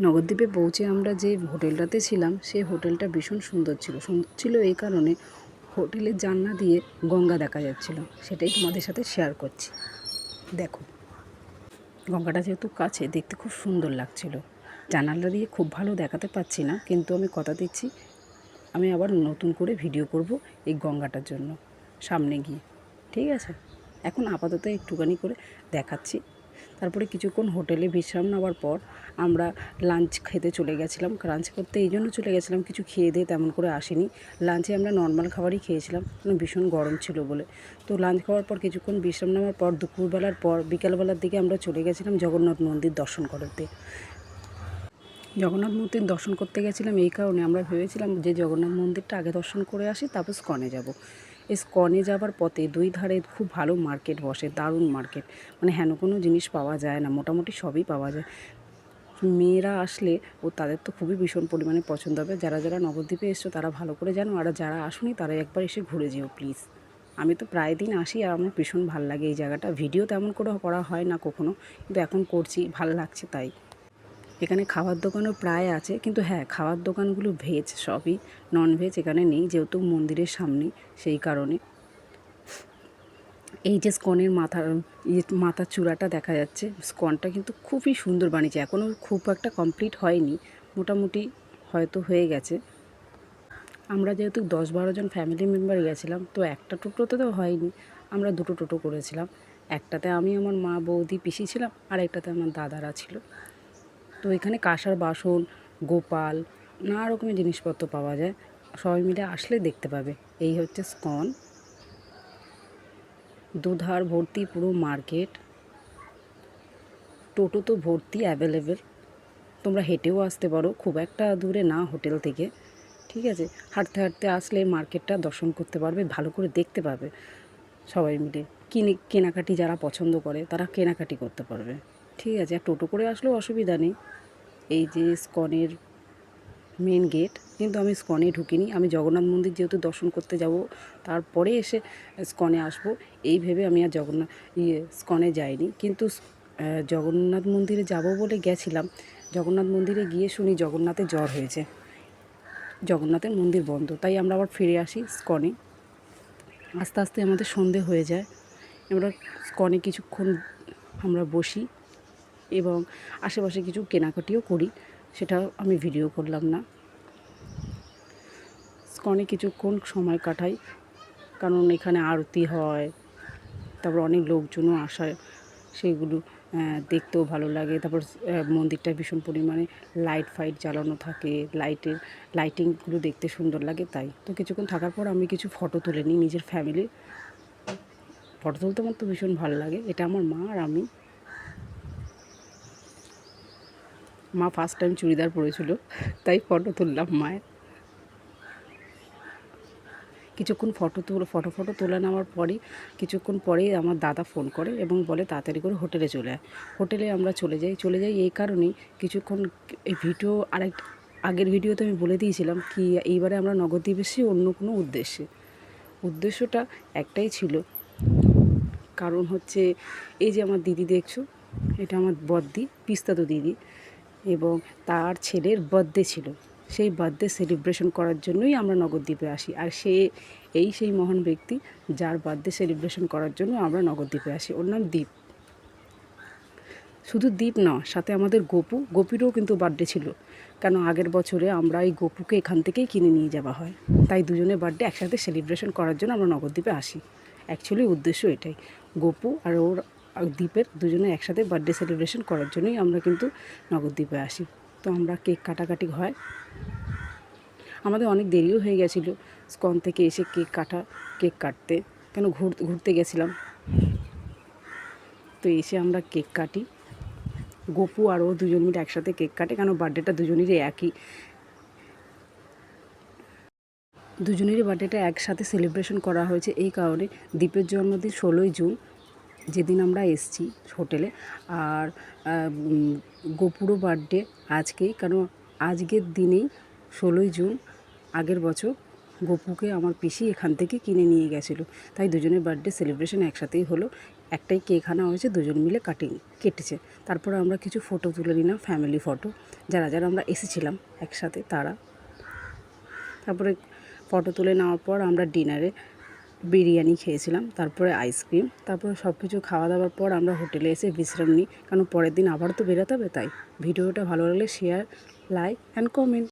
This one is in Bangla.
নবদ্বীপে পৌঁছে আমরা যে হোটেলটাতে ছিলাম সেই হোটেলটা ভীষণ সুন্দর ছিল। সুন্দর ছিল এই কারণে হোটেলের জানলা দিয়ে গঙ্গা দেখা যাচ্ছিল। সেটাই তোমাদের সাথে শেয়ার করছি। দেখো, গঙ্গাটা যেহেতু কাছে দেখতে খুব সুন্দর লাগছিল। জানালা দিয়ে খুব ভালো দেখাতে পাচ্ছি না, কিন্তু আমি কথা দিচ্ছি আমি আবার নতুন করে ভিডিও করব এই গঙ্গাটার জন্য সামনে গিয়ে। ঠিক আছে, এখন আপাতত একটুখানি করে দেখাচ্ছি। তারপরে কিছুক্ষণ হোটেলে বিশ্রাম নেওয়ার পর আমরা লাঞ্চ খেতে চলে গেছিলাম। লাঞ্চ করতে এই জন্য চলে গেছিলাম, কিছু খেয়ে দিয়ে তেমন করে আসিনি। লাঞ্চে আমরা নর্মাল খাবারই খেয়েছিলাম, কারণ ভীষণ গরম ছিল বলে। তো লাঞ্চ খাওয়ার পর কিছুক্ষণ বিশ্রাম নেওয়ার পর দুপুরবেলার পর বিকালবেলার দিকে আমরা চলে গেছিলাম জগন্নাথ মন্দির দর্শন করতে। জগন্নাথ মন্দির দর্শন করতে গেছিলাম এই কারণে, আমরা ভেবেছিলাম যে জগন্নাথ মন্দিরটা আগে দর্শন করে আসি, তারপর স্কনে যাব। এই স্কনে যাওয়ার পথে দুই ধারে খুব ভালো মার্কেট বসে, দারুণ মার্কেট। মানে হেন কোনো জিনিস পাওয়া যায় না, মোটামুটি সবই পাওয়া যায়। মেয়েরা আসলে তাদের তো খুবই ভীষণ পরিমাণে পছন্দ হবে। যারা যারা নবদ্বীপে এসছো তারা ভালো করে জানো, আর যারা আসুনি তারা একবার এসে ঘুরে যেও প্লিজ। আমি তো প্রায় দিন আসি আর আমার ভীষণ ভালো লাগে এই জায়গাটা। ভিডিও তেমন করে করা হয় না কখনো, কিন্তু এখন করছি, ভালো লাগছে তাই। এখানে খাবার দোকানও প্রায় আছে, কিন্তু হ্যাঁ, খাবার দোকানগুলো ভেজ, সবই ননভেজ এখানে নেই, যেহেতু মন্দিরের সামনে সেই কারণে। এই যে স্কনের মাথার চূড়াটা দেখা যাচ্ছে, স্কনটা কিন্তু খুবই সুন্দর বানিয়েছে। এখনও খুব একটা কমপ্লিট হয়নি, মোটামুটি হয়তো হয়ে গেছে। আমরা যেহেতু 10-12 জন ফ্যামিলি মেম্বার গেছিলাম, তো একটা টোটোতে তো হয়নি, আমরা দুটো টোটো করেছিলাম। একটাতে আমি, আমার মা, বৌদি, পিসি ছিলাম, আর একটাতে আমার দাদারা ছিল। তো এখানে কাঁসার বাসন, গোপাল, নানা রকমের জিনিসপত্র পাওয়া যায়। সবাই মিলে আসলে দেখতে পাবে। এই হচ্ছে স্কন, দুধার ভর্তি পুরো মার্কেট। টোটো তো ভর্তি অ্যাভেলেবেল, তোমরা হেঁটেও আসতে পারো, খুব একটা দূরে না হোটেল থেকে। ঠিক আছে, হাঁটতে হাঁটতে আসলে মার্কেটটা দর্শন করতে পারবে, ভালো করে দেখতে পাবে। সবাই মিলে কেনাকাটি যারা পছন্দ করে তারা কেনাকাটি করতে পারবে। ঠিক আছে, আর টোটো করে আসলেও অসুবিধা নেই। এই যে স্কনের মেন গেট, কিন্তু আমি স্কনে ঢুকিনি। আমি জগন্নাথ মন্দির যেহেতু দর্শন করতে যাব, তারপরে এসে স্কনে আসব, এই ভেবে আমি আর স্কনে যাইনি। কিন্তু জগন্নাথ মন্দিরে যাব বলে গেছিলাম। জগন্নাথ মন্দিরে গিয়ে শুনি জগন্নাথের জ্বর হয়েছে, জগন্নাথের মন্দির বন্ধ। তাই আমরা আবার ফিরে আসি স্কনে। আস্তে আস্তে আমাদের সন্ধে হয়ে যায়। আমরা স্কনে কিছুক্ষণ আমরা বসি এবং আশেপাশে কিছু কেনাকাটিও করি, সেটা আমি ভিডিও করলাম না। স্কনে কিছুক্ষণ সময় কাটাই, কারণ এখানে আরতি হয়, তারপর অনেক লোকজনও আসায়, সেগুলো দেখতেও ভালো লাগে। তারপর মন্দিরটা ভীষণ পরিমাণে লাইট ফাইট জ্বালানো থাকে, লাইটিংগুলো দেখতে সুন্দর লাগে। তাই তো কিছুক্ষণ থাকার পর আমি কিছু ফটো তুলে নিই নিজের ফ্যামিলির। ফটো তুলতে আমার তো ভীষণ ভালো লাগে। এটা আমার মা আর আমি। মা ফার্স্ট টাইম চুড়িদার পরেছিল, তাই ফটো তুললাম মায়ের। কিছুক্ষণ ফটো তুলে নেওয়ার পরেই কিছুক্ষণ পরেই আমার দাদা ফোন করে এবং বলে তাড়াতাড়ি করে হোটেলে চলে আয়। হোটেলে আমরা চলে যাই এই কারণেই। কিছুক্ষণ এই ভিডিও আগের ভিডিওতে আমি বলে দিয়েছিলাম কি এইবারে আমরা নবদ্বীপ এসেছি অন্য কোনো উদ্দেশ্যটা একটাই ছিল। কারণ হচ্ছে এই যে আমার দিদি দেখছো, এটা আমার বদ্দি, পিস্তাতো দিদি, এবং তার ছেলের বার্থডে ছিল। সেই বার্থডে সেলিব্রেশন করার জন্যই আমরা নবদ্বীপে আসি। আর সেই মহান ব্যক্তি যার বার্থডে সেলিব্রেশন করার জন্য আমরা নবদ্বীপে আসি। ওর নাম দীপ। শুধু দীপ না, সাথে আমাদের গোপীরও কিন্তু বার্থডে ছিল। কেন আগের বছরে আমরা এই গোপুকে এখান থেকেই কিনে নিয়ে যাওয়া হয়, তাই দুজনের বার্থডে একসাথে সেলিব্রেশন করার জন্য আমরা নবদ্বীপে আসি। অ্যাকচুয়ালি উদ্দেশ্য এটাই, গোপু আর ওর দ্বীপের দুজনে একসাথে বার্থডে সেলিব্রেশন করার জন্যই আমরা কিন্তু নবদ্বীপে আসি। তো আমরা কেক কাটাকাটি হয়, আমাদের অনেক দেরিও হয়ে গেছিলো স্কন থেকে এসে কেক কাটতে, কেন ঘুরতে গেছিলাম। তো এসে আমরা কেক কাটি, গোপু আর ও দুজন মিলে একসাথে কেক কাটে, কেন বার্থডেটা দুজনেরই বার্থডেটা একসাথে সেলিব্রেশন করা হয়েছে। এই কারণে দীপের জন্মদিন 16ই জুন, যেদিন আমরা এসছি হোটেলে, আর গোপুরও বার্থডে আজকেই, কারণ আজকের দিনেই 16ই জুন আগের বছর গোপুকে আমার পিসি এখান থেকে কিনে নিয়ে গেছিলো, তাই দুজনের বার্থডে সেলিব্রেশন একসাথেই হলো। একটাই কেক আনা হয়েছে, দুজন মিলে কেটেছে। তারপরে আমরা কিছু ফটো তুলে নিলাম, ফ্যামিলি ফটো, যারা যারা আমরা এসেছিলাম একসাথে তারা। তারপরে ফটো তুলে নেওয়ার পর আমরা ডিনারে বিরিয়ানি খেয়েছিলাম, তারপরে আইসক্রিম, তারপরে সব কিছু খাওয়া দাওয়ার পর আমরা হোটেলে এসে বিশ্রাম নিই, কারণ পরের দিন আবার তো বেরোতে হবে। তাই ভিডিওটা ভালো লাগলে শেয়ার, লাইক অ্যান্ড কমেন্ট।